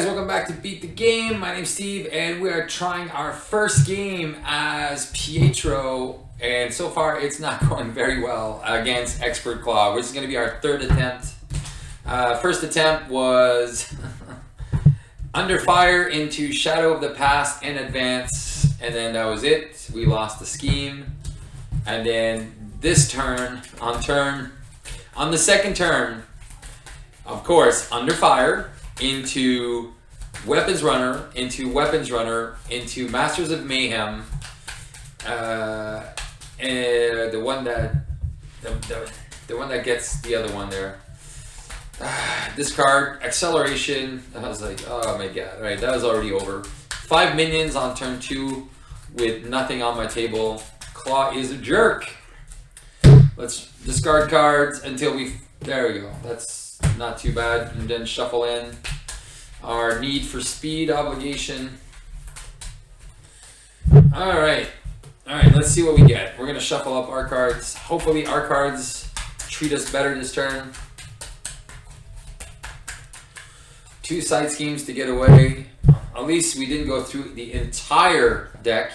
guys, welcome back to Beat the Game. My name's Steve, and we are trying our first game as Pietro, and so far it's not going very well against Expert Klaw, which is going to be our third attempt. First attempt was Under Fire into Shadow of the Past and Advance, and then that was it. We lost the scheme, and then this turn, on the second turn, of course, Under Fire into Weapons Runner, into Masters of Mayhem, and the one that gets the other one there. Discard, Acceleration. I was like, oh my god. Alright, that was already over. 5 minions on turn 2 with nothing on my table. Klaw is a jerk. Let's discard cards until we... There we go. That's not too bad. And then shuffle in our Need for Speed obligation. Alright. Alright, let's see what we get. We're going to shuffle up our cards. Hopefully our cards treat us better this turn. 2 side schemes to get away. At least we didn't go through the entire deck.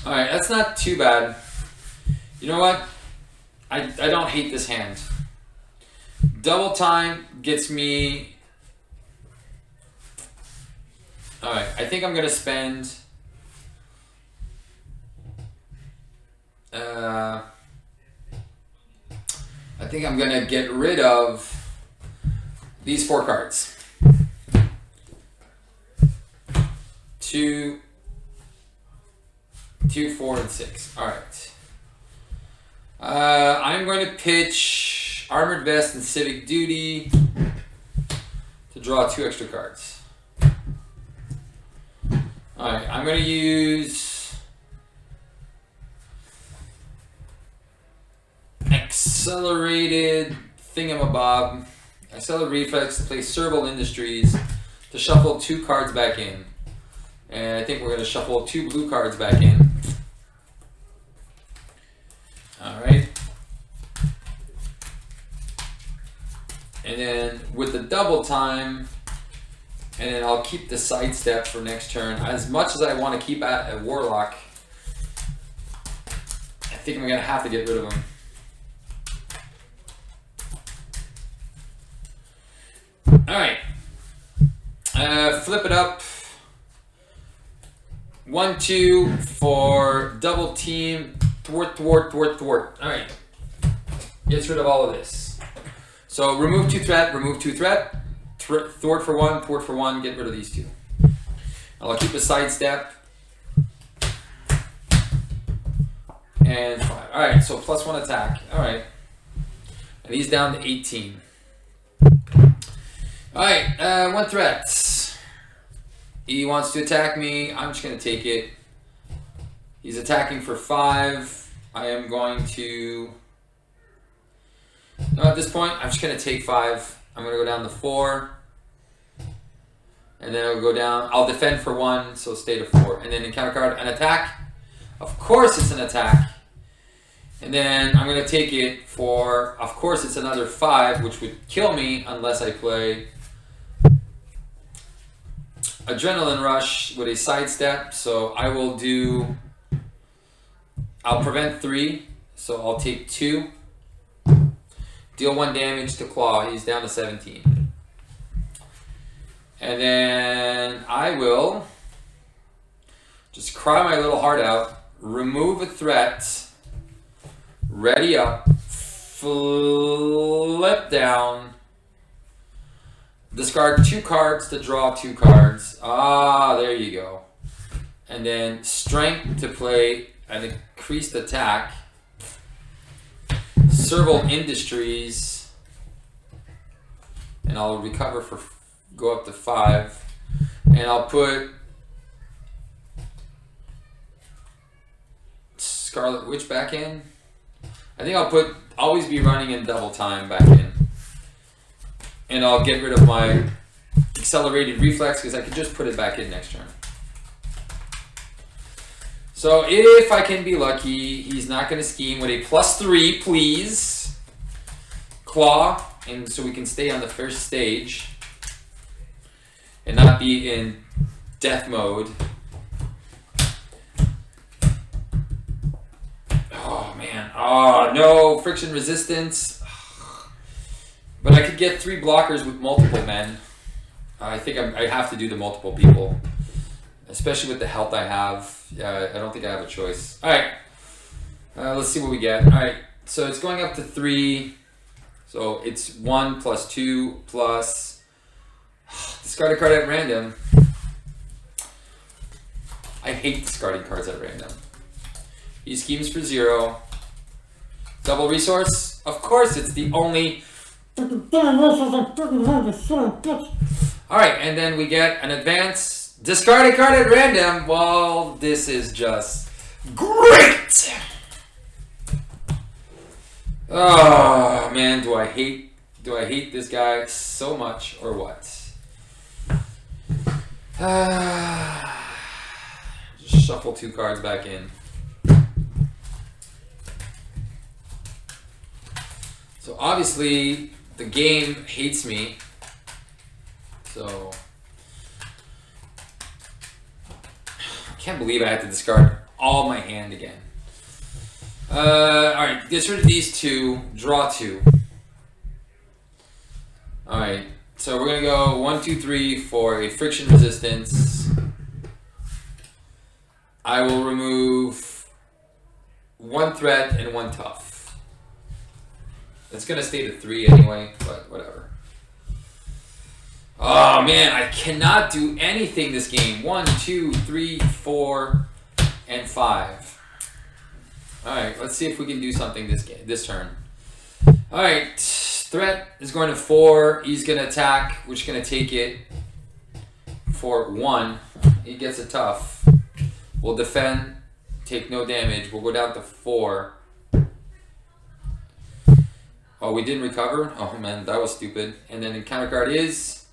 Alright, that's not too bad. You know what? I don't hate this hand. Double time gets me... Alright, I think I'm going to spend... I think I'm going to get rid of these 4 cards. 2, 4, and 6. Alright. I'm going to pitch Armored Vest and Civic Duty to draw 2 extra cards. Alright, I'm going to use Accelerated Thingamabob, Accelerated Reflex to play Serval Industries to shuffle 2 cards back in. And I think we're going to shuffle 2 blue cards back in. Alright. And then with the double time, and then I'll keep the sidestep for next turn. As much as I want to keep at a Warlock, I think I'm going to have to get rid of him. Alright. Flip it up. 1, 2 for double team. Thwart. Alright. Gets rid of all of this. So remove 2 threat, remove 2 threat. Thwart for 1, thwart for 1, get rid of these 2. I'll keep a sidestep. And 5. Alright, so +1 attack. Alright. And he's down to 18. Alright, 1 threat. He wants to attack me. I'm just going to take it. He's attacking for 5. I am going to... No, at this point, I'm just going to take 5. I'm going to go down to 4. And then I'll go down. I'll defend for 1, so stay to 4. And then encounter card, an attack. Of course it's an attack. And then I'm going to take it for, of course it's another 5, which would kill me unless I play Adrenaline Rush with a sidestep. So I will do, I'll prevent 3, so I'll take 2. Deal 1 damage to Klaw. He's down to 17. And then I will just cry my little heart out. Remove a threat. Ready up. Flip down. Discard 2 cards to draw 2 cards. Ah, there you go. And then Strength to play an increased attack. Serval Industries, and I'll recover for, go up to 5, and I'll put Scarlet Witch back in. I think I'll put Always Be Running in double time back in, and I'll get rid of my Accelerated Reflex because I can just put it back in next turn. So if I can be lucky, he's not going to scheme with a +3, please. Klaw. and so we can stay on the first stage and not be in death mode. Oh man, oh no, friction resistance. But I could get 3 blockers with multiple men. I think I have to do the multiple people, especially with the health I have. I don't think I have a choice. All right, let's see what we get. All right, so it's going up to 3. So it's 1 plus 2 plus discard a card at random. I hate discarding cards at random. He schemes for 0. Double resource. Of course, it's the only. All right, and then we get an advance. Discard a card at random. Well, this is just great. Oh man, do I hate this guy so much or what? Just shuffle 2 cards back in. So obviously the game hates me. So I can't believe I had to discard all my hand again. Alright, get rid of these 2, draw 2. Alright, so we're gonna go 1, 2, 3 for a friction resistance. I will remove 1 threat and 1 tough. It's gonna stay to 3 anyway, but whatever. Oh man, I cannot do anything this game. 1, 2, 3, 4, and 5. Alright, let's see if we can do something this turn. Alright, threat is going to 4. He's going to attack, which is going to take it for 1. He gets a tough. We'll defend, take no damage. We'll go down to 4. Oh, we didn't recover? Oh man, that was stupid. And then the counter card is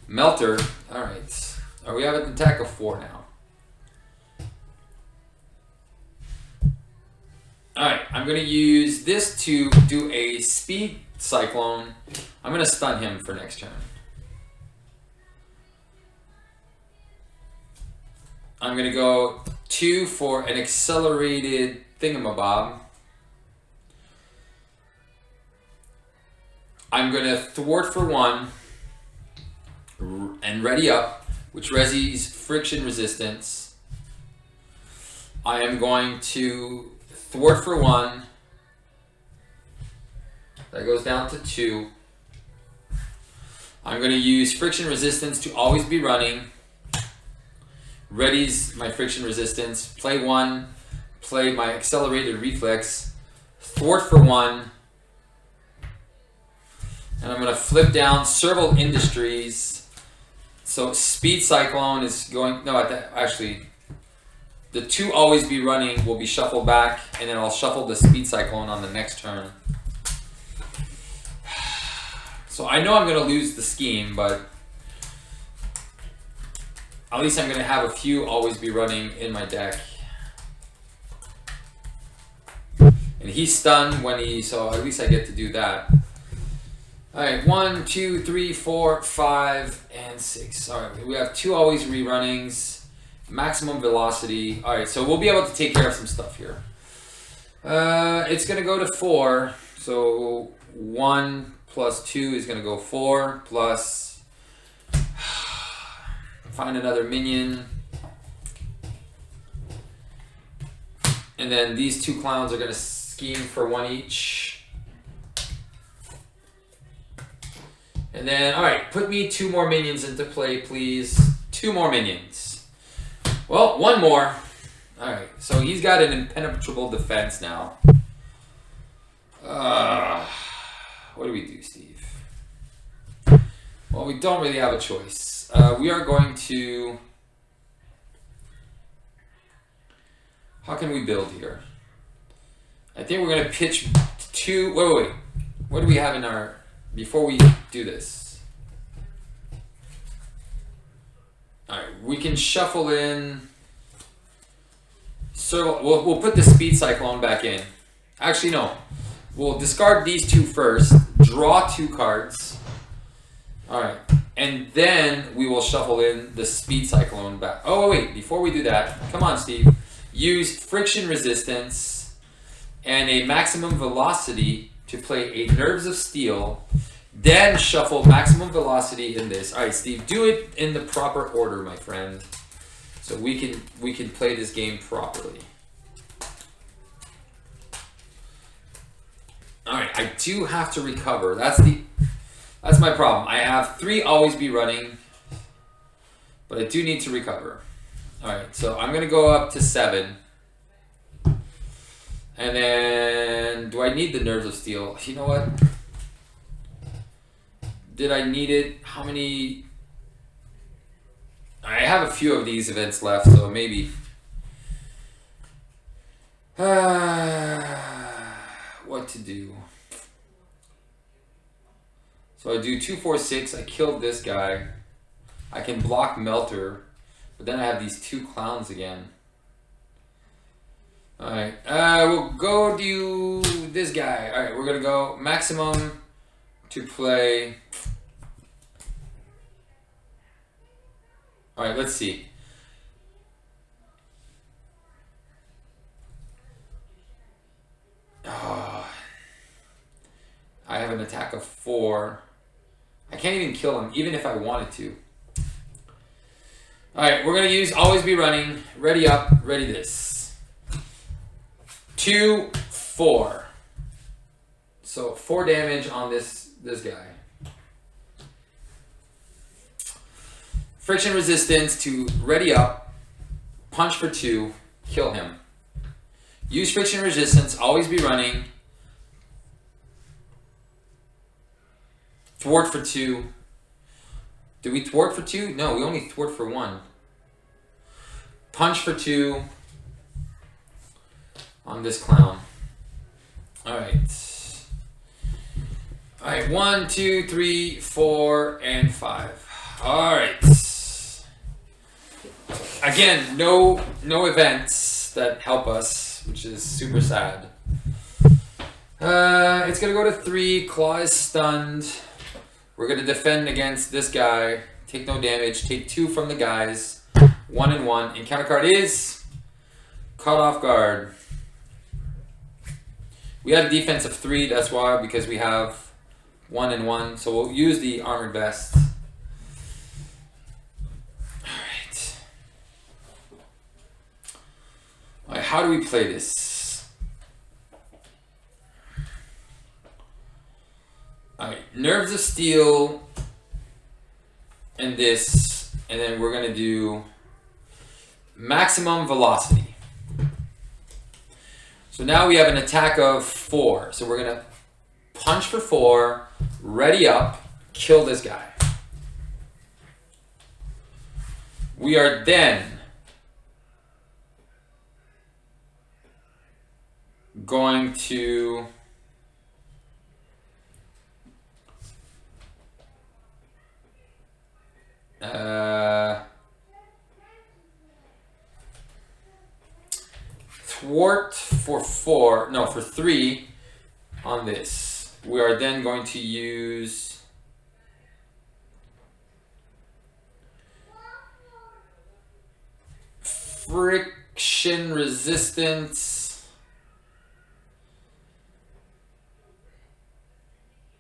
Melter. Alright, we have an attack of 4 now. Alright, I'm going to use this to do a speed cyclone. I'm going to stun him for next turn. I'm going to go 2 for an accelerated thingamabob. I'm going to thwart for 1 and ready up, which resis friction resistance. I am going to thwart for 1. That goes down to 2. I'm going to use friction resistance to always be running. Readies my friction resistance. Play 1. Play my accelerated reflex. Thwart for 1. And I'm going to flip down Serval Industries. So Speed Cyclone is going... No, actually... The 2 always be running will be shuffled back, and then I'll shuffle the Speed Cyclone on the next turn. So I know I'm going to lose the scheme, but at least I'm going to have a few always be running in my deck. And he's stunned when so at least I get to do that. Alright, 1, 2, 3, 4, 5, and 6. Alright, we have 2 always rerunnings. Maximum velocity. Alright, so we'll be able to take care of some stuff here. It's going to go to 4. So 1 plus 2 is going to go 4. Plus... Find another minion. And then these 2 clowns are going to scheme for 1 each. And then, alright, put me 2 more minions into play, please. 2 more minions. Well, 1 more. Alright, so he's got an impenetrable defense now. What do we do, Steve? Well, we don't really have a choice. We are going to... How can we build here? I think we're going to pitch 2... Wait. What do we have in our... Before we do this. Alright, we can shuffle in... We'll put the Speed Cyclone back in. Actually, no. we'll discard these two first, draw 2 cards. All right, and then we will shuffle in the Speed Cyclone back. Oh wait, before we do that, come on, Steve. Use friction resistance and a maximum velocity to play a Nerves of Steel. Then shuffle maximum velocity in this. All right, Steve, do it in the proper order, my friend, so we can play this game properly. All right, I do have to recover. That's my problem. I have 3 always be running, but I do need to recover. All right, so I'm gonna go up to 7. And then, do I need the Nerves of Steel? You know what? Did I need it? How many? I have a few of these events left, so maybe. What to do? So I do 2, 4, 6. I killed this guy. I can block Melter, but then I have these 2 clowns again. All right, we'll go do this guy. All right, we're gonna go maximum to play. All right, let's see. Oh, I have an attack of 4. I can't even kill him, even if I wanted to. All right, we're gonna use Always Be Running. Ready up, ready this. 2, 4. So 4 damage on this guy. Friction resistance to ready up, punch for 2, kill him. Use friction resistance, always be running. Thwart for 2. Did we thwart for 2? No, we only thwart for 1. Punch for 2 on this clown. Alright. Alright, 1, 2, 3, 4, and 5. Alright. Again, no events that help us, which is super sad. It's gonna go to 3. Klaw is stunned. We're gonna defend against this guy. Take no damage. Take 2 from the guys. 1 and 1. Encounter card is Caught Off Guard. We have a defense of 3. That's why, because we have 1 and 1. So we'll use the Armored Vest. Alright, how do we play this? Alright, Nerves of Steel and this, and then we're gonna do maximum velocity. So now we have an attack of 4. So we're gonna punch for 4, ready up, kill this guy. We are then going to thwart for 4, no, for 3 on this. We are then going to use friction resistance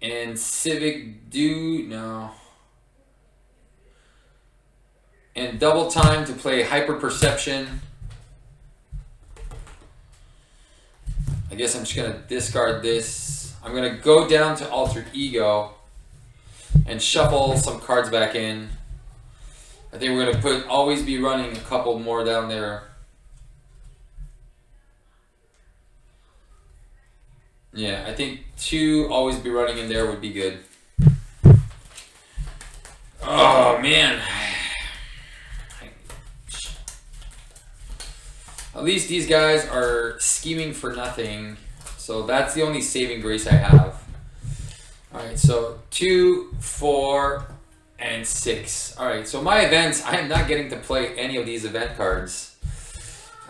and civic no. And double time to play hyper perception. I guess I'm just gonna discard this. I'm gonna go down to alter ego and shuffle some cards back in. I think we're gonna put always be running a couple more down there. Yeah, I think 2 always be running in there would be good. Oh man. At least these guys are scheming for nothing. So that's the only saving grace I have. Alright, so 2, 4, and 6. Alright, so my events, I am not getting to play any of these event cards.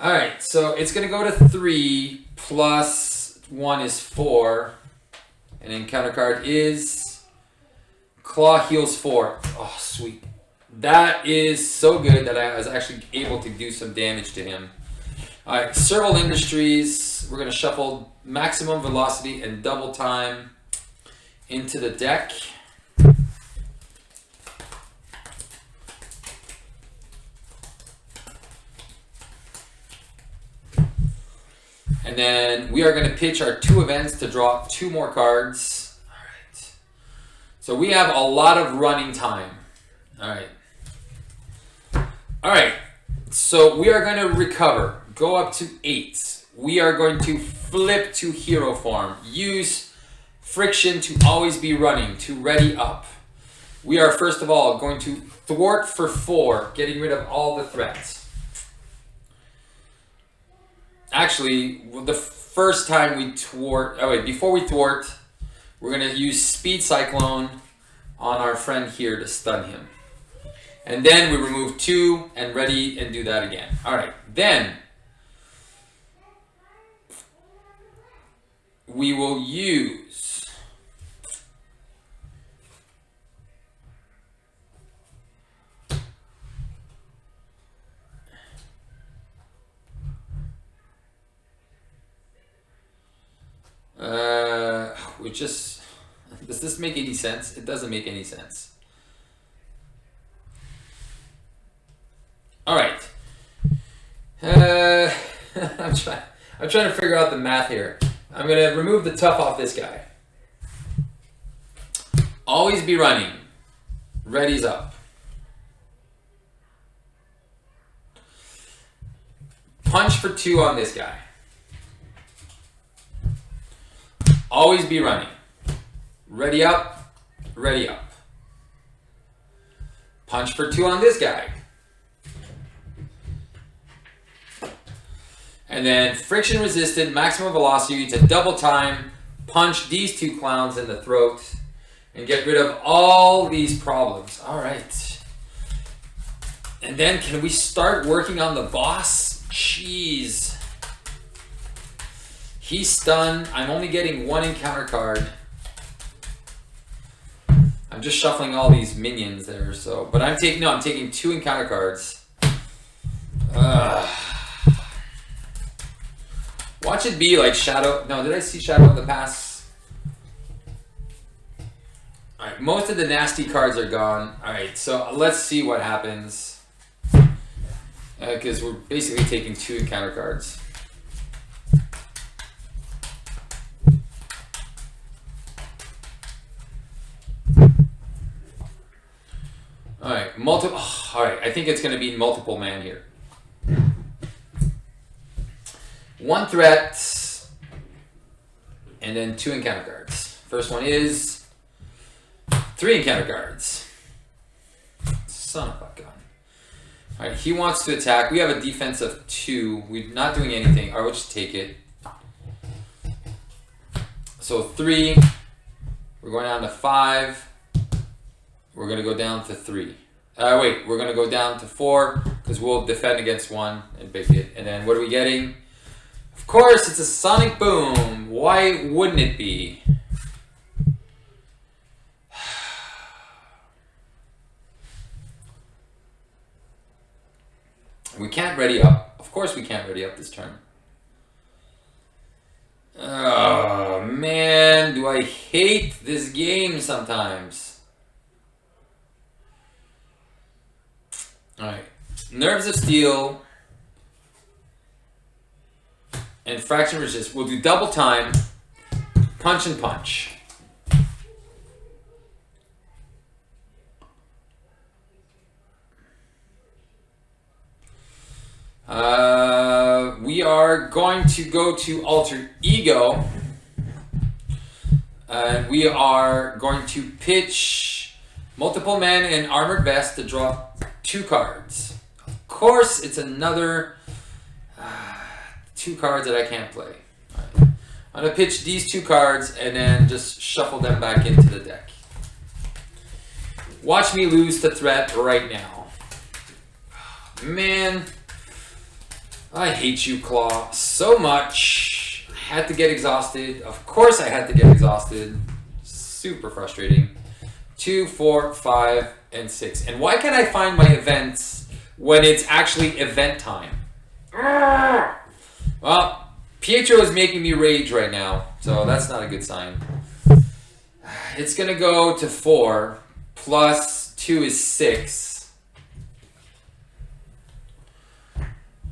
Alright, so it's going to go to 3 plus 1 is 4. And then counter card is Klaw heals 4. Oh, sweet. That is so good that I was actually able to do some damage to him. Alright, Serval Industries. We're going to shuffle maximum velocity and double time into the deck. And then we are going to pitch our 2 events to draw 2 more cards. All right. So we have a lot of running time. All right. All right. So we are going to recover. Go up to 8. We are going to flip to hero form. Use friction to always be running to ready up. We are first of all going to thwart for 4, getting rid of all the threats. Actually, the first time we thwart, oh wait, before we thwart, we're going to use Speed Cyclone on our friend here to stun him. And then we remove 2 and ready and do that again. All right, then we will use does this make any sense? It doesn't make any sense. All right. I'm trying to figure out the math here. I'm gonna remove the tough off this guy. Always be running. Ready's up. Punch for 2 on this guy. Always be running. Ready up, ready up. Punch for 2 on this guy. And then friction resisted, maximum velocity to double time, punch these 2 clowns in the throat, and get rid of all these problems. All right. And then can we start working on the boss? Jeez. He's stunned. I'm only getting 1 encounter card. I'm just shuffling all these minions there, so. But I'm taking 2 encounter cards. Watch it be like Shadow. No, did I see Shadow of the Past? Alright, most of the nasty cards are gone. Alright, so let's see what happens. Because we're basically taking 2 encounter cards. Alright, alright, I think it's going to be multiple man here. 1 threat, and then 2 encounter cards. First one is 3 encounter cards. Son of a gun. Alright, he wants to attack. We have a defense of 2. We're not doing anything. Alright, we'll just take it. So 3. We're going down to 5. We're going to go down to 3. Wait, we're going to go down to 4 because we'll defend against 1 and big hit. And then what are we getting? Of course, it's a Sonic Boom. Why wouldn't it be? We can't ready up. Of course we can't ready up this turn. Oh, man. Do I hate this game sometimes. Alright, Nerves of Steel and Fraction Resist. We'll do double time, punch and punch. We are going to go to Alter Ego, and we are going to pitch Multiple Men and Armored Vest to draw 2 cards. Of course, it's another 2 cards that I can't play. Right. I'm going to pitch these 2 cards and then just shuffle them back into the deck. Watch me lose to threat right now. Man, I hate you, Klaw, so much. I had to get exhausted. Of course I had to get exhausted. Super frustrating. 2, 4, 5, and 6. And why can't I find my events when it's actually event time? Well, Pietro is making me rage right now, so that's not a good sign. It's going to go to 4, plus 2 is 6.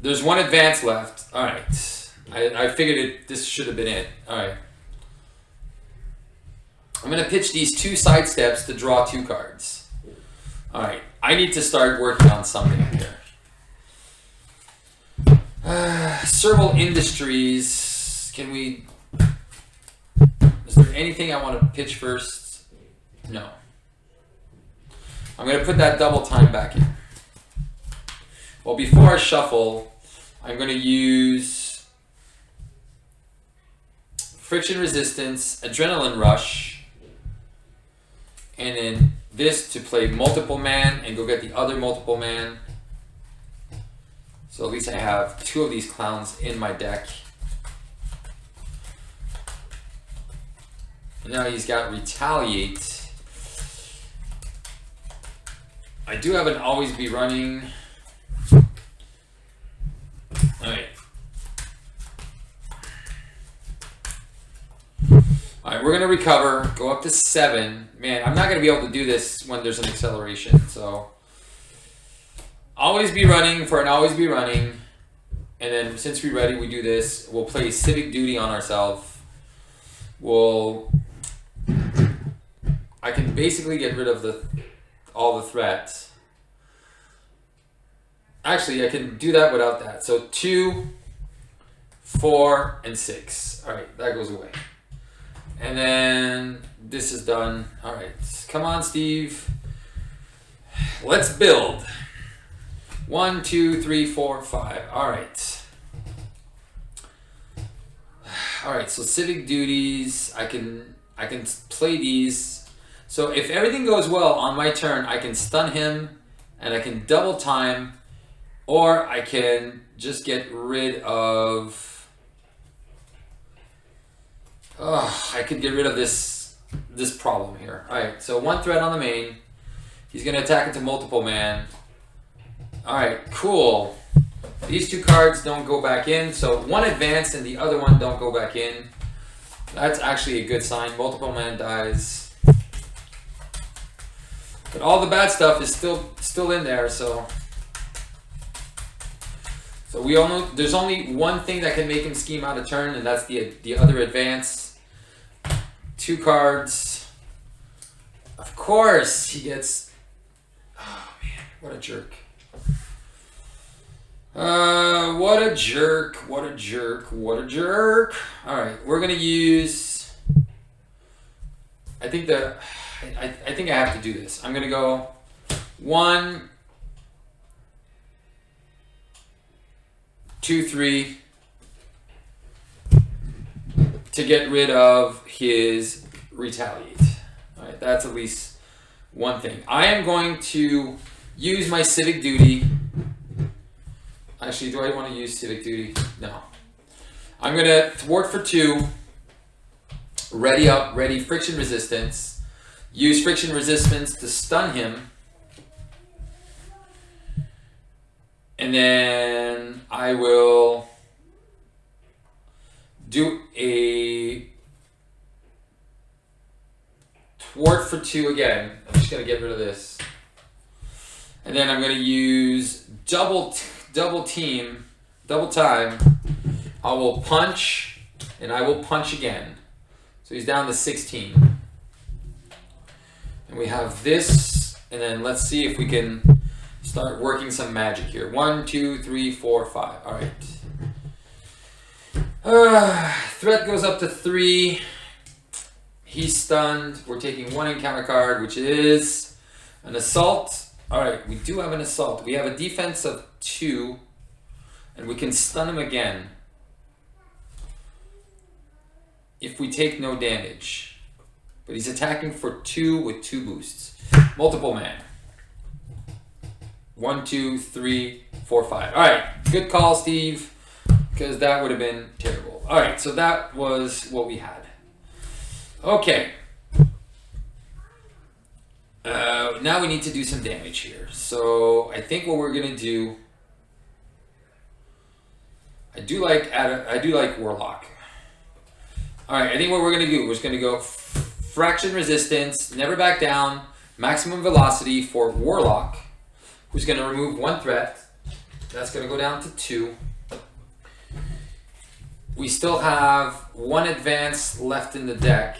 There's one advance left. All right. I figured this should have been it. All right. I'm going to pitch these 2 side steps to draw 2 cards. All right. I need to start working on something here. Serval Industries. Can we... Is there anything I want to pitch first? No. I'm going to put that double time back in. Well, before I shuffle, I'm going to use Friction Resistance, Adrenaline Rush, and then this to play multiple man and go get the other multiple man. So at least I have 2 of these clowns in my deck. And now he's got Retaliate. I do have an Always Be Running. Alright. Alright, we're going to recover. Go up to 7. Man, I'm not going to be able to do this when there's an acceleration. So, Always Be Running for an Always Be Running. And then since we're ready, we do this. We'll play Civic Duty on ourselves. I can basically get rid of all the threats. Actually, I can do that without that. So 2, 4, and 6. All right, that goes away. And then this is done. All right, come on, Steve. Let's build. 1, 2, 3, 4, 5. All right. All right, so Civic Duties, I can play these. So if everything goes well on my turn, I can stun him and I can double time, or I can just get rid of... I could get rid of this problem here. All right, so 1 threat on the main. He's going to attack into multiple man. All right, cool. These 2 cards don't go back in, so 1 advanced and the other one don't go back in. That's actually a good sign. Multiple man dies. But all the bad stuff is still in there, so we all know there's only one thing that can make him scheme out of turn, and that's the other advance. 2 cards. Of course, he gets... Oh, man, what a jerk. What a jerk, what a jerk, what a jerk. All right, we're going to use... I think I have to do this. I'm going to go 1, 2, 3 to get rid of his Retaliate. All right, that's at least one thing. I am going to use my Civic Duty. Actually, do I want to use Civic Duty? No. I'm going to thwart for 2. Ready up, ready, Friction Resistance. Use Friction Resistance to stun him. And then I will do a thwart for 2 again. I'm just going to get rid of this. And then I'm going to use double time. I will punch, and I will punch again. So he's down to 16. And we have this, and then let's see if we can start working some magic here. 1, 2, 3, 4, 5. All right. Threat goes up to 3. He's stunned. We're taking 1 encounter card, which is an assault. All right, we do have an assault. We have a defense of 2, and we can stun him again if we take no damage. But he's attacking for 2 with 2 boosts. Multiple man. 1, 2, 3, 4, 5. All right, good call, Steve. because that would have been terrible. All right, so that was what we had. Okay. Now we need to do some damage here. So I think what we're gonna do. I do like Warlock. All right, I think what we're gonna do, we're just gonna go fraction resistance, never back down, maximum velocity for Warlock, who's gonna remove 1 threat. That's gonna go down to 2. We still have 1 advance left in the deck.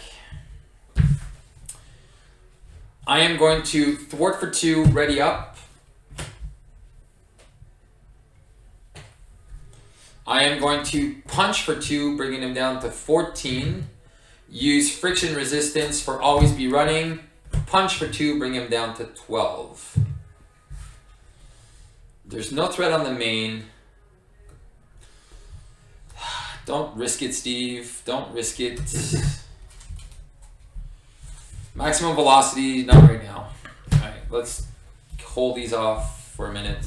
I am going to thwart for 2, ready up. I am going to punch for 2, bringing him down to 14. Use friction resistance for always be running. Punch for 2, bring him down to 12. There's no threat on the main. Don't risk it, Steve. Don't risk it. Maximum velocity, not right now. All right, let's hold these off for a minute.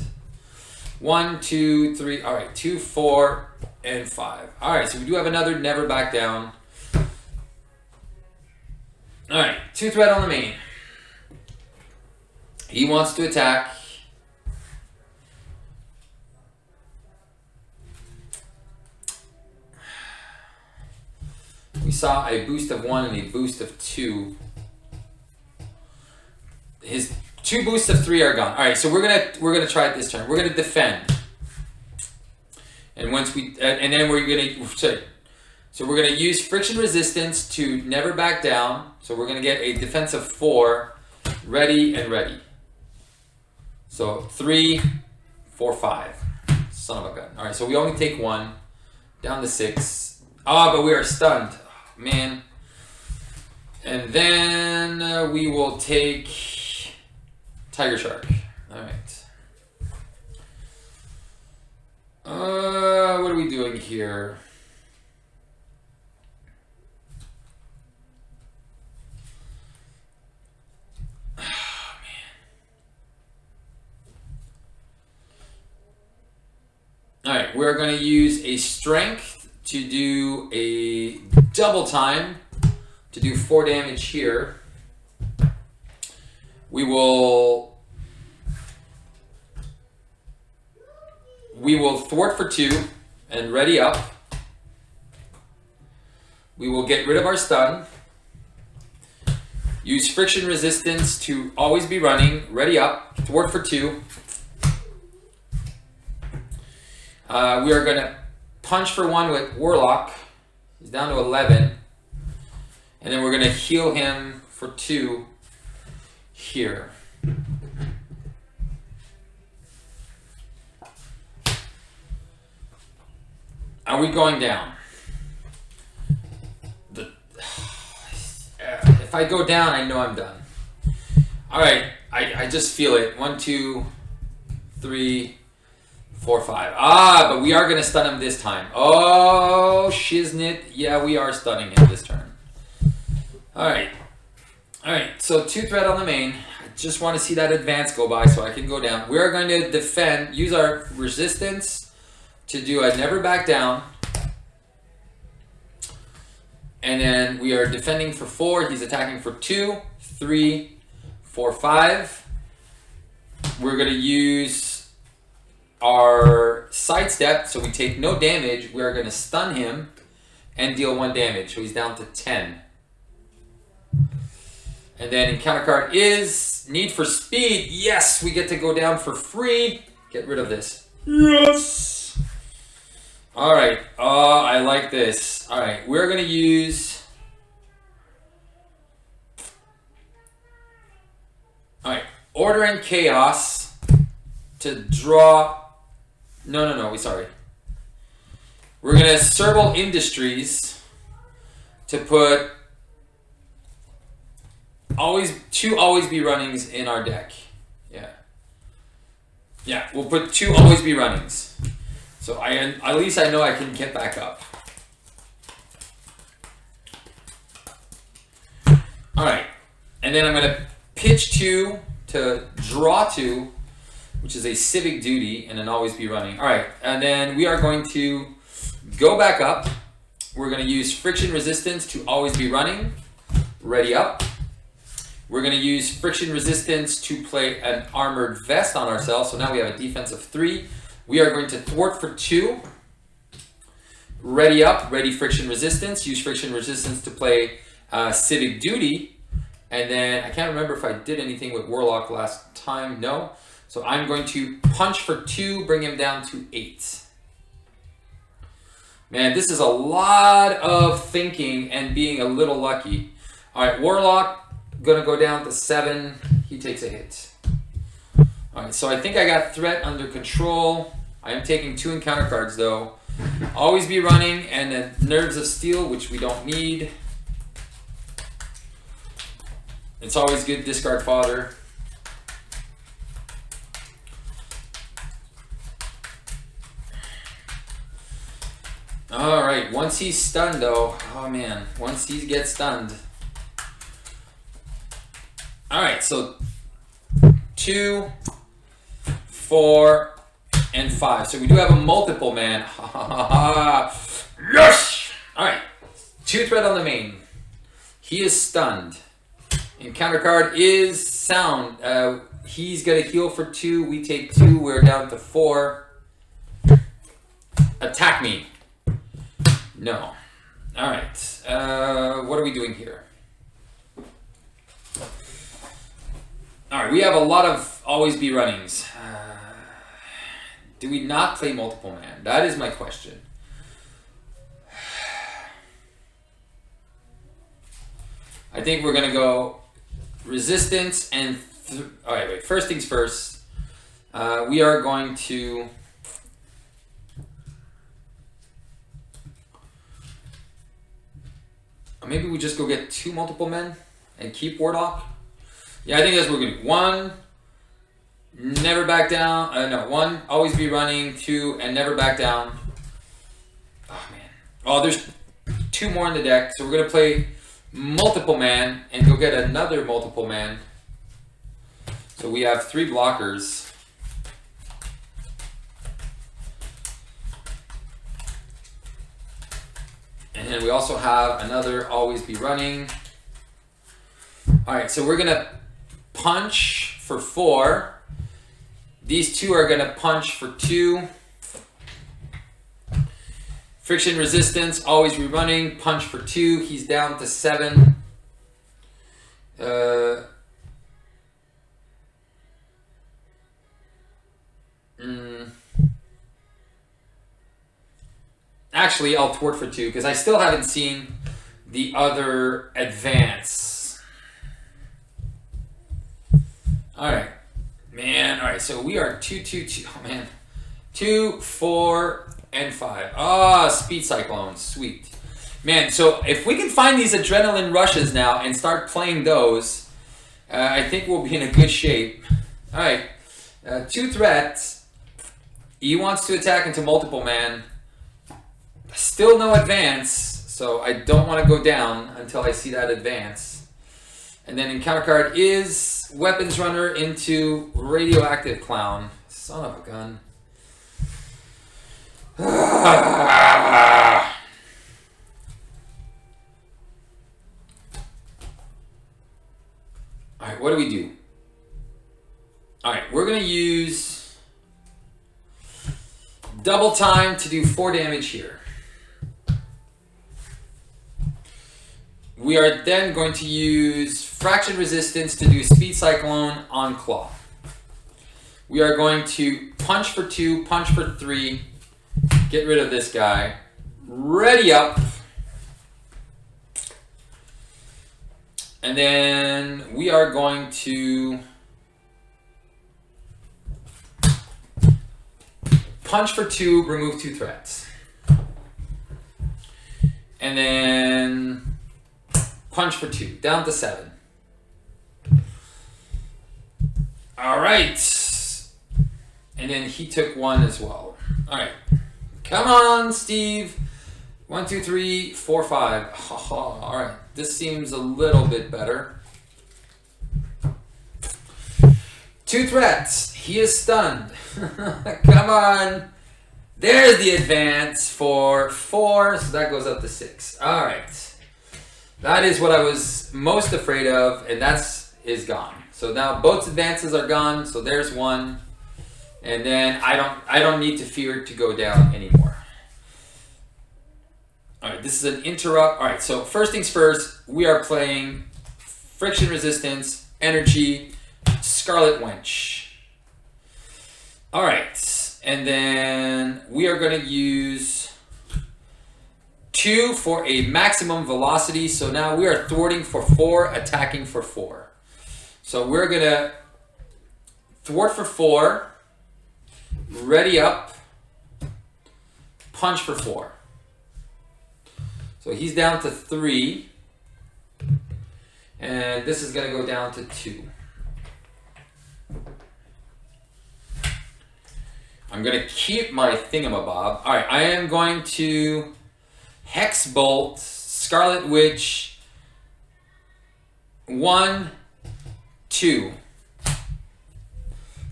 1, 2, 3. All right, 2, 4, and 5. All right, so we do have another never back down. All right, 2 threat on the main. He wants to attack. We saw a boost of 1 and a boost of 2. His 2 boosts of 3 are gone. All right, so we're gonna try it this turn. We're gonna defend, and once we and then we're gonna so we're gonna use friction resistance to never back down. So we're gonna get a defense of 4, ready and ready. So 3, 4, 5. Son of a gun. All right, so we only take 1, down to 6. Ah, but we are stunned, man. And then we will take Tiger Shark. All right. What are we doing here? Oh, man. All right, we're going to use a strength to do a double time to do 4 damage here. We will thwart for 2 and ready up. We will get rid of our stun. Use friction resistance to always be running, ready up, thwart for 2. We are going to punch for 1 with Warlock. He's down to 11. And then we're going to heal him for 2 here. Are we going down? If I go down, I know I'm done. All right, I just feel it. 1, 2, 3, 4, 5. Ah, but we are going to stun him this time. Oh, shiznit. Yeah, we are stunning him this turn. All right. All right, so 2 threat on the main. I just want to see that advance go by so I can go down. We are going to defend, use our resistance to do a never back down. And then we are defending for 4. He's attacking for 2, 3, 4, 5. We're going to use our sidestep so we take no damage. We are going to stun him and deal 1 damage. So he's down to 10. And then encounter card is Need for Speed. Yes, we get to go down for free. Get rid of this. Yes. All right. Oh, I like this. All right. We're going to use... All right. Order and Chaos to draw... No. Sorry. We're going to Serval Industries to put... two always be runnings in our deck. Yeah, we'll put 2 always be runnings. So at least I know I can get back up. All right, and then I'm gonna pitch 2 to draw 2, which is a civic duty, and then always be running. All right, and then we are going to go back up. We're going to use friction resistance to always be running. Ready up. We're going to use friction resistance to play an armored vest on ourselves. So now we have a defense of 3. We are going to thwart for 2. Ready up, ready friction resistance. Use friction resistance to play civic duty. And then I can't remember if I did anything with Warlock last time. No. So I'm going to punch for 2, bring him down to 8. Man, this is a lot of thinking and being a little lucky. All right, Warlock, gonna go down to 7. He takes a hit. All right, so I think I got threat under control. I am taking 2 encounter cards though. Always be running, and then Nerves of Steel, which we don't need. It's always good discard fodder. All right, once he's stunned though, oh man, once he gets stunned. All right, so 2, 4, and 5. So we do have a multiple man. Yes! All right, 2 threat on the main. He is stunned. Encounter card is sound. He's gonna heal for 2. We take 2. We're down to 4. Attack me. No. All right. What are we doing here? All right. We have a lot of always be runnings. Do we not play multiple man? That is my question. I think we're gonna go resistance and. All right. Wait. First things first. We are going to. Maybe we just go get 2 multiple men and keep Warlock. Yeah, I think that's what we're gonna do. 1, never back down. No, 1, always be running. 2, and never back down. Oh man. Oh, there's 2 more in the deck, so we're gonna play multiple man and go get another multiple man. So we have 3 blockers. And then we also have another always be running. All right, so we're gonna punch for 4. These 2 are gonna punch for 2. Friction resistance, always be running, punch for 2. He's down to 7. Actually, I'll thwart for 2 because I still haven't seen the other advance. All right, man. All right, so we are 2, 2, 2. Oh man, 2, 4, and 5. Ah, speed cyclones, sweet, man. So if we can find these adrenaline rushes now and start playing those, I think we'll be in a good shape. All right, 2 threats. He wants to attack into multiple man. Still no advance, so I don't want to go down until I see that advance. And then encounter card is Weapons Runner into Radioactive Clown. Son of a gun. Alright, what do we do? Alright, we're going to use double time to do 4 damage here. We are then going to use Fraction Resistance to do Speed Cyclone on Klaw. We are going to punch for 2, punch for 3, get rid of this guy. Ready up. And then we are going to punch for 2, remove 2 threats. And then punch for 2, down to 7. All right. And then he took 1 as well. All right. Come on, Steve. 1, 2, 3, 4, 5. Oh, all right. This seems a little bit better. 2 threats. He is stunned. Come on. There's the advance for 4, so that goes up to 6. All right. That is what I was most afraid of, and is gone. So now both advances are gone, so there's one. And then I don't need to fear to go down anymore. All right, this is an interrupt. All right, so first things first, we are playing friction resistance, energy, Scarlet Wench. All right, and then we are going to use 2 for a maximum velocity. So now we are thwarting for 4, attacking for 4. So we're going to thwart for 4, ready up, punch for 4. So he's down to 3, and this is going to go down to 2. I'm going to keep my thingamabob. All right, I am going to Hex Bolt, Scarlet Witch, 1, 2.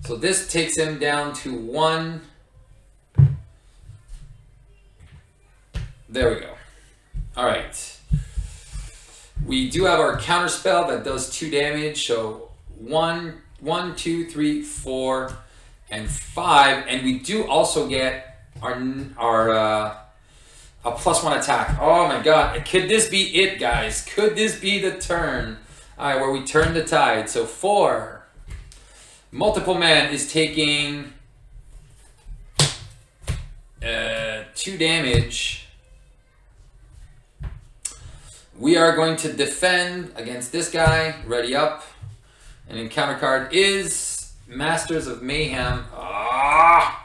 So this takes him down to 1. There we go. All right. We do have our counter spell that does 2 damage. So 1, 2, 3, 4, and 5. And we do also get our a +1 attack. Oh my god. Could this be it, guys? Could this be the turn? All right, where we turn the tide. So 4. Multiple Man is taking 2 damage. We are going to defend against this guy. Ready up. And then counter card is Masters of Mayhem. Ah!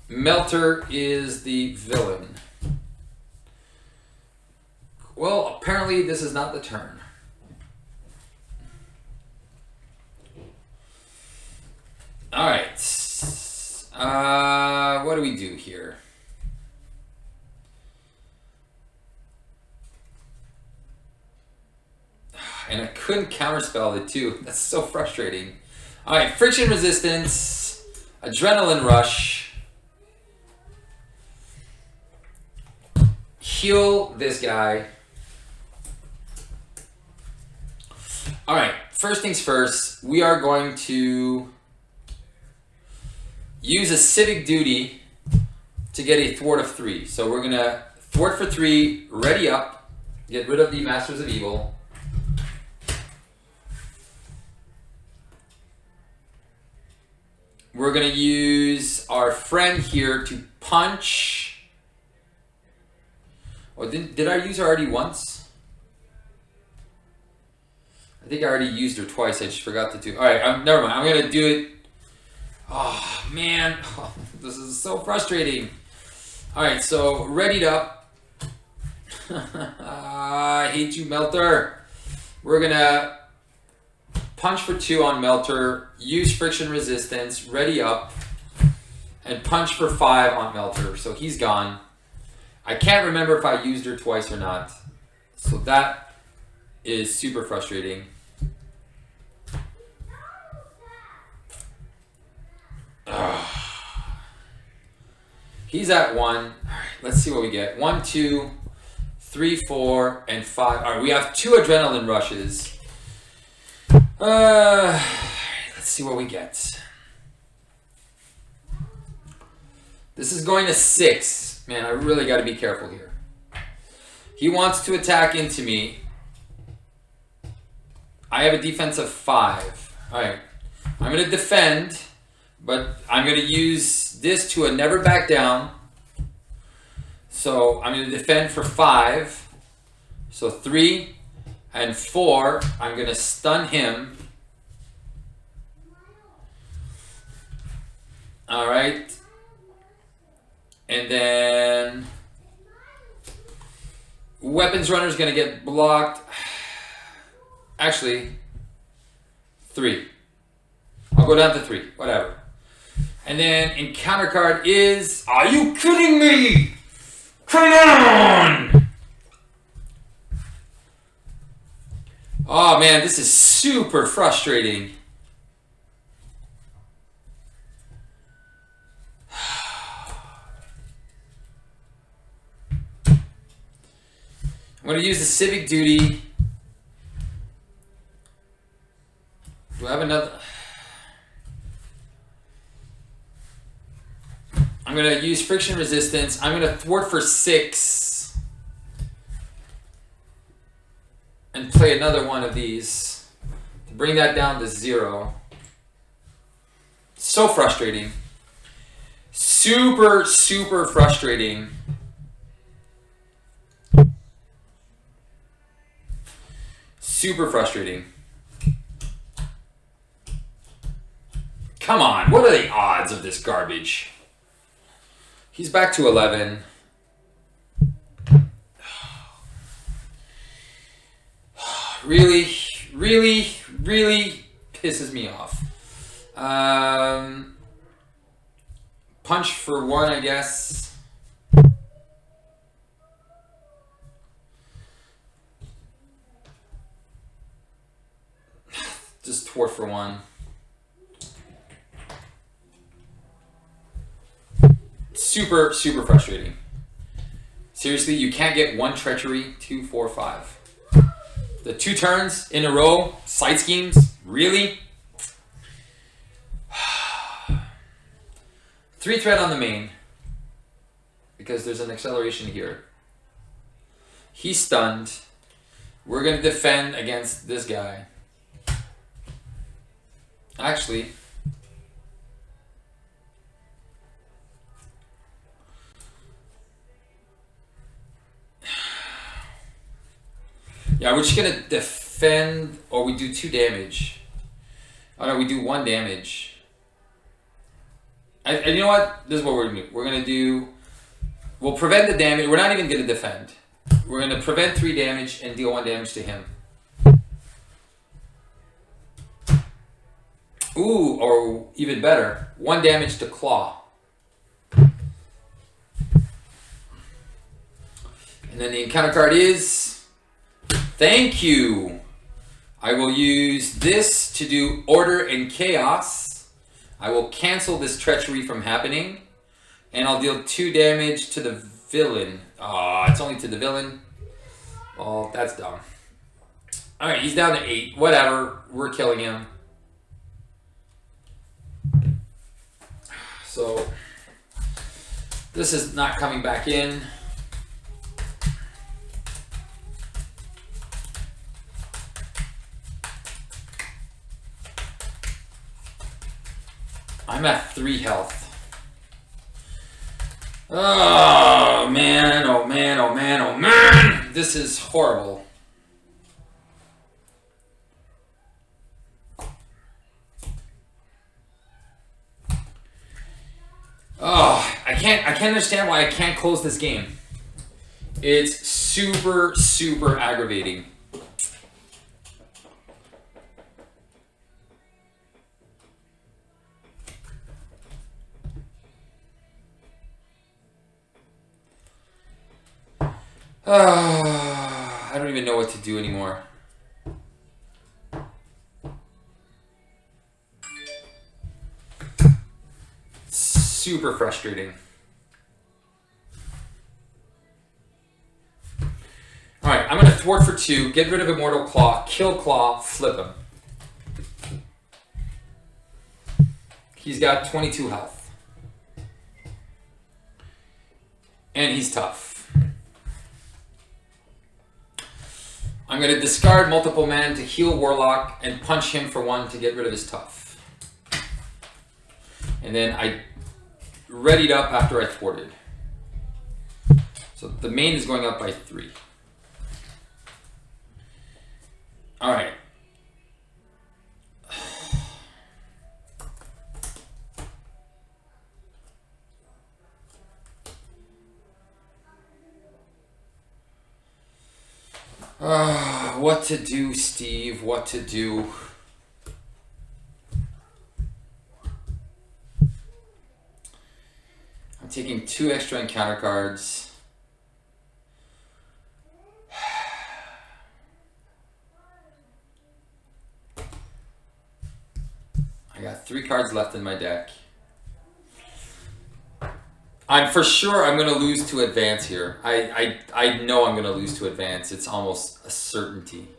Melter is the villain. Well, apparently this is not the turn. All right. What do we do here? And I couldn't counterspell it too. That's so frustrating. All right, friction resistance, adrenaline rush. Heal this guy. All right, first things first, we are going to use a civic duty to get a thwart of 3. So we're gonna thwart for 3, ready up, get rid of the Masters of Evil. We're gonna use our friend here to punch. Oh, did I use her already once? I think I already used her twice. I just forgot to do. All right, never mind. I'm gonna do it. Oh man, this is so frustrating. All right, so readied up. I hate you, Melter. We're gonna punch for 2 on Melter, use friction resistance, ready up, and punch for 5 on Melter. So he's gone. I can't remember if I used her twice or not. So that is super frustrating. He's at 1. All right, let's see what we get. 1, 2, 3, 4, and 5. All right, we have 2 adrenaline rushes. Let's see what we get. This is going to 6. Man, I really got to be careful here. He wants to attack into me. I have a defense of 5. All right, I'm going to defend, but I'm going to use this to a never back down. So I'm going to defend for 5. So 3 and 4. I'm going to stun him. All right. And then weapons runner is going to get blocked. Actually, 3. I'll go down to 3. Whatever. And then encounter card is... Are you kidding me? Come on! Oh man, this is super frustrating. going to use the Civic Duty. Do I have another? I'm going to use Friction Resistance. I'm going to thwart for 6. And play another one of these. To bring that down to 0. So frustrating. Super, super frustrating. Super frustrating. Come on, what are the odds of this garbage? He's back to 11. Really, really, really pisses me off. Punch for 1, I guess. Just thwart for 1. Super, super frustrating. Seriously, you can't get 1 treachery, 2, 4, 5. The 2 turns in a row, side schemes, really? 3 threat on the main, because there's an acceleration here. He's stunned. We're going to defend against this guy. Actually, yeah, we're just going to defend, or we do 2 damage. Oh no, we do 1 damage. And you know what? This is what we're going to do. We're going to do, we'll prevent the damage. We're not even going to defend. We're going to prevent 3 damage and deal 1 damage to him. Ooh, or even better, 1 damage to Klaw. And then the encounter card is, thank you. I will use this to do Order and Chaos. I will cancel this treachery from happening. And I'll deal 2 damage to the villain. Oh, it's only to the villain. Well, that's dumb. Alright, he's down to 8. Whatever. We're killing him. So, this is not coming back in. I'm at 3 health. Oh man, oh man, oh man, oh man! This is horrible. Oh, I can't understand why I can't close this game. It's super, super aggravating. I don't even know what to do anymore. Super frustrating. Alright, I'm going to thwart for 2, get rid of Immortal Claw, kill Klaw, flip him. He's got 22 health. And he's tough. I'm going to discard multiple mana to heal Warlock and punch him for 1 to get rid of his tough. And then I readied up after I thwarted. So the main is going up by 3. Alright. What to do, Steve? What to do? I'm taking 2 extra encounter cards. I got 3 cards left in my deck. I'm for sure I'm going to lose to advance here. I know I'm going to lose to advance. It's almost a certainty.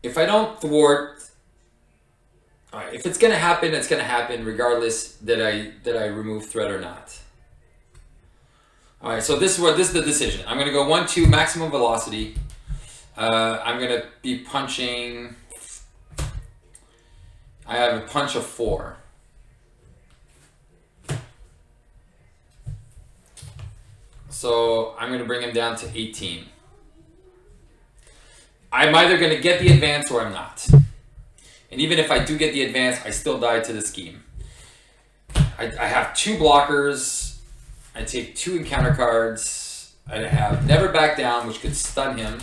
If I don't thwart, all right. If it's gonna happen, it's gonna happen regardless that I remove threat or not. All right. So this is the decision. I'm gonna go 1-2 maximum velocity. I'm gonna be punching. I have a punch of 4. So I'm gonna bring him down to 18. I'm either going to get the advance or I'm not. And even if I do get the advance, I still die to the scheme. I have 2 blockers. I take 2 encounter cards. I have Never Back Down, which could stun him.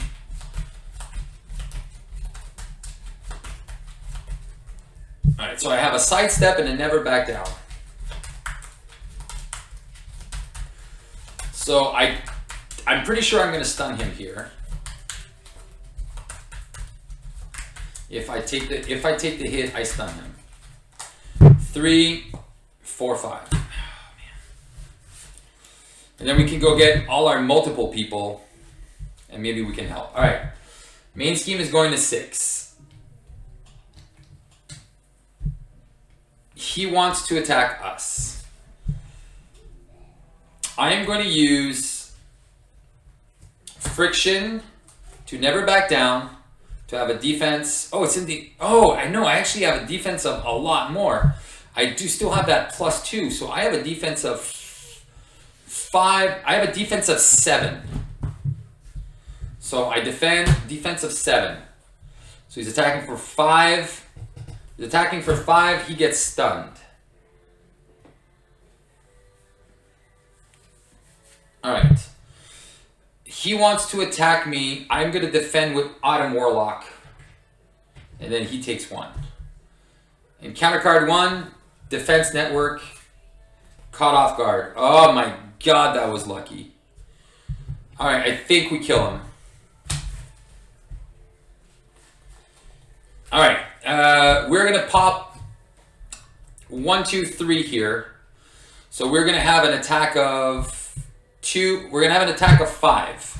Alright, so I have a Sidestep and a Never Back Down. So I'm pretty sure I'm going to stun him here. If I take the hit, I stun him. 3, 4, 5. Oh, man. And then we can go get all our multiple people, and maybe we can help. All right. Main scheme is going to 6. He wants to attack us. I am going to use Friction to Never Back Down. To have a defense. Oh, it's in the. Oh, I know. I actually have a defense of a lot more. I do still have that +2, so I have a defense of 5. I have a defense of 7. So I defense of 7. So he's attacking for 5. He's attacking for 5. He gets stunned. All right. He wants to attack me. I'm going to defend with Autumn Warlock. And then he takes 1. And counter card 1, Defense Network, caught off guard. Oh my god, that was lucky. Alright, I think we kill him. Alright, we're going to pop 1, 2, 3 here. So we're going to have an attack of 2. We're going to have an attack of 5.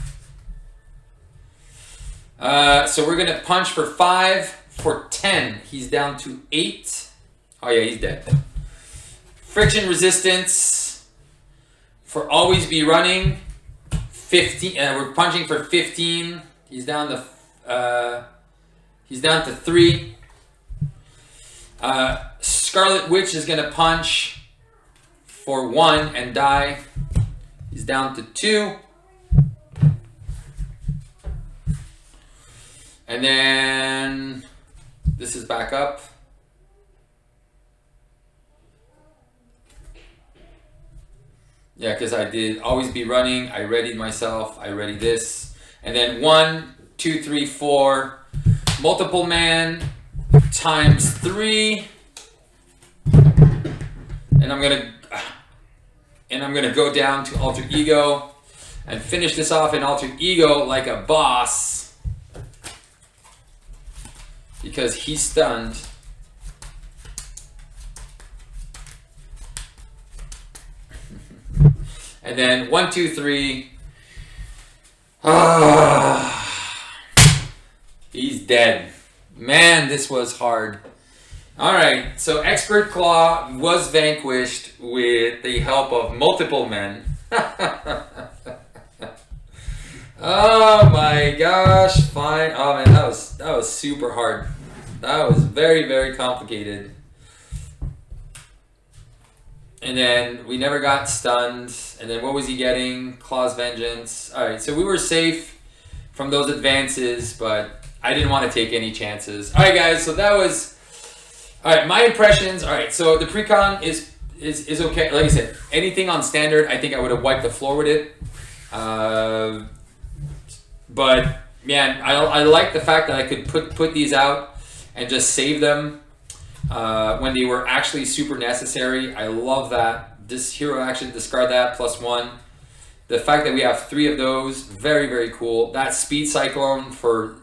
So we're going to punch for 5. For 10. He's down to 8. Oh yeah, he's dead. Friction resistance. For always be running. 15. We're punching for 15. He's down to 3. Scarlet Witch is going to punch for 1 and die. He's down to 2. And then this is back up. Yeah, because I did always be running. I readied myself. I ready this. And then 1, 2, 3, 4. Multiple man times 3. And I'm gonna go down to Alter Ego and finish this off in Alter Ego like a boss. Because he's stunned. And then 1, 2, 3. He's dead. Man, this was hard. Alright, so Expert Klaw was vanquished with the help of multiple men. Oh my gosh, fine. Oh man, that was super hard. That was very, very complicated. And then we never got stunned. And then what was he getting? Claw's Vengeance. Alright, so we were safe from those advances, but I didn't want to take any chances. Alright guys, so that was... Alright, my impressions. Alright, so the precon is okay. Like I said, anything on standard, I think I would have wiped the floor with it. But man, I like the fact that I could put these out and just save them. when they were actually super necessary. I love that. This hero actually discard that +1. The fact that we have 3 of those, very, very cool. That speed cyclone for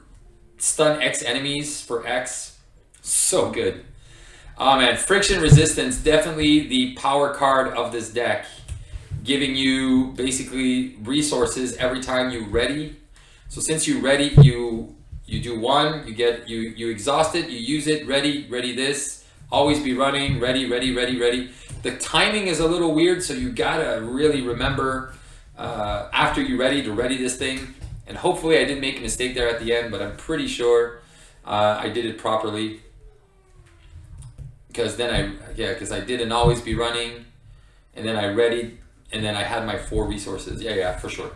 stun X enemies for X, so good. Oh man, friction resistance, definitely the power card of this deck. Giving you basically resources every time you ready. So since you ready, you do 1, you exhaust it, you use it, ready this. Always be running, ready. The timing is a little weird, so you gotta really remember after you ready to ready this thing. And hopefully I didn't make a mistake there at the end, but I'm pretty sure I did it properly. Because then because I did an always be running, and then I readied, and then I had my 4 resources. Yeah, for sure.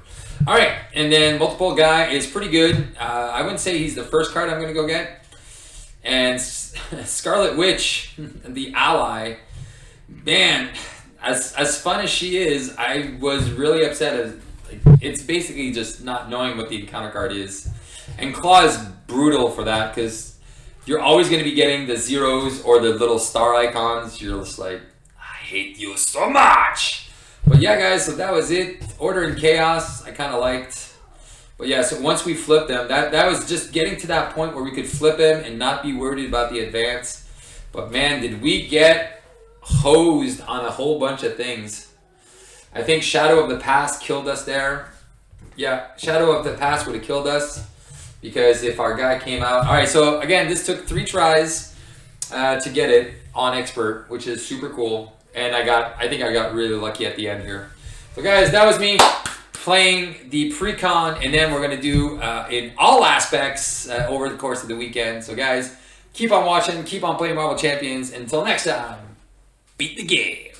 All right, and then multiple guy is pretty good. I wouldn't say he's the first card I'm gonna go get. And Scarlet Witch, the ally, man, as fun as she is, I was really upset. It's basically just not knowing what the encounter card is. And Klaw is brutal for that, because you're always going to be getting the zeros or the little star icons. You're just like, I hate you so much. But yeah, guys, so that was it. Order and Chaos, I kind of liked. But yeah, so once we flipped them, that was just getting to that point where we could flip him and not be worried about the advance. But man, did we get hosed on a whole bunch of things. I think Shadow of the Past killed us there. Yeah, Shadow of the Past would have killed us. Because if our guy came out... Alright, so again, this took 3 tries to get it on Expert, which is super cool. And I think I got really lucky at the end here. So guys, that was me playing the pre-con, and then we're going to do in all aspects over the course of the weekend. So guys, keep on watching, keep on playing Marvel Champions. Until next time, beat the game.